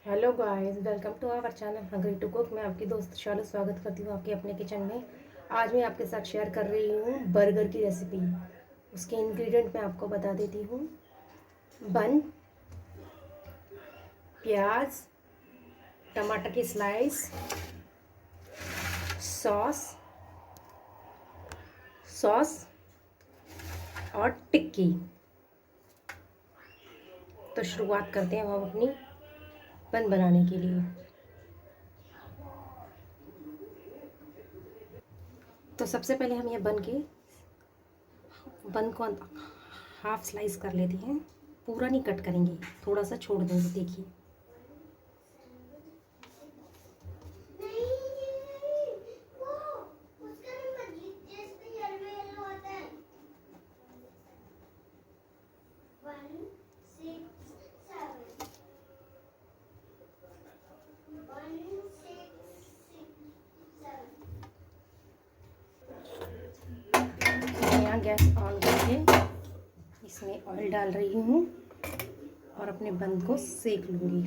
Hello guys, welcome to our channel hungry to cook. मैं आपकी दोस्त शालू स्वागत करती हूँ आपके अपने किचन में। आज मैं आपके साथ शेयर कर रही हूँ बर्गर की रेसिपी। उसके इंग्रेडिएंट मैं आपको बता देती हूँ। बन, प्याज, टमाटर की स्लाइस, सॉस सॉस और टिक्की। तो शुरुआत करते हैं हम अपनी बन बनाने के लिए। तो सबसे पहले हम ये बन को हाफ स्लाइस कर लेते हैं। पूरा नहीं कट करेंगे, थोड़ा सा छोड़ देंगे। देखिए, यहाँ गैस ऑन करके इसमें ऑयल डाल रही हूँ और अपने बंद को सेक लूँगी।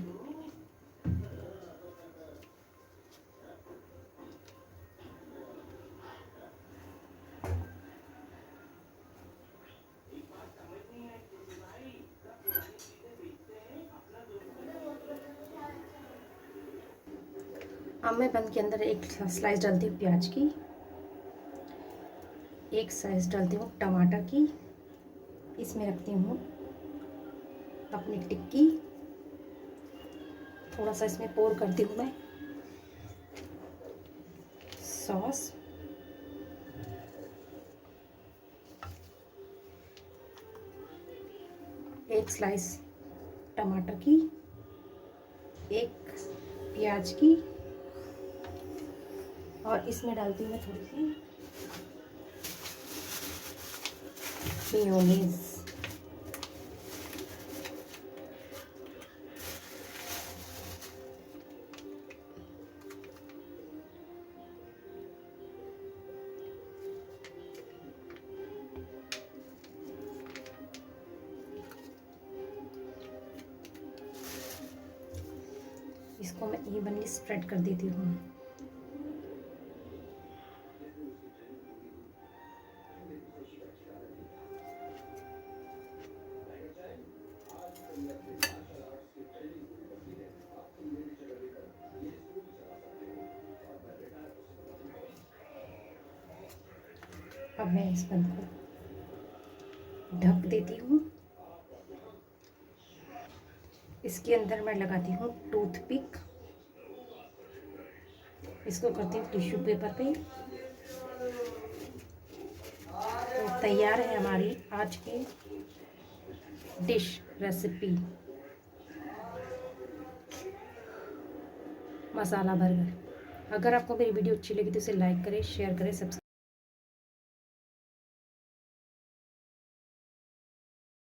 अब मैं बंद के अंदर एक स्लाइस डालती हूँ प्याज की, एक स्लाइस डालती हूँ टमाटर की, इसमें रखती हूँ अपनी टिक्की, थोड़ा सा इसमें पोर करती हूँ मैं सॉस, एक स्लाइस टमाटर की, एक प्याज की, और इसमें डालती हूँ मैं थोड़ी सी मेयोनीज। इसको मैं इवनली स्प्रेड कर देती हूँ। अब मैं इस बंद को ढक देती हूँ। इसके अंदर मैं लगाती हूँ टूथपिक। इसको करती हूँ टिश्यू पेपर पे। तो तैयार है हमारी आज की डिश रेसिपी, मसाला बर्गर। अगर आपको मेरी वीडियो अच्छी लगी तो इसे लाइक करें, शेयर करें, सब्सक्राइब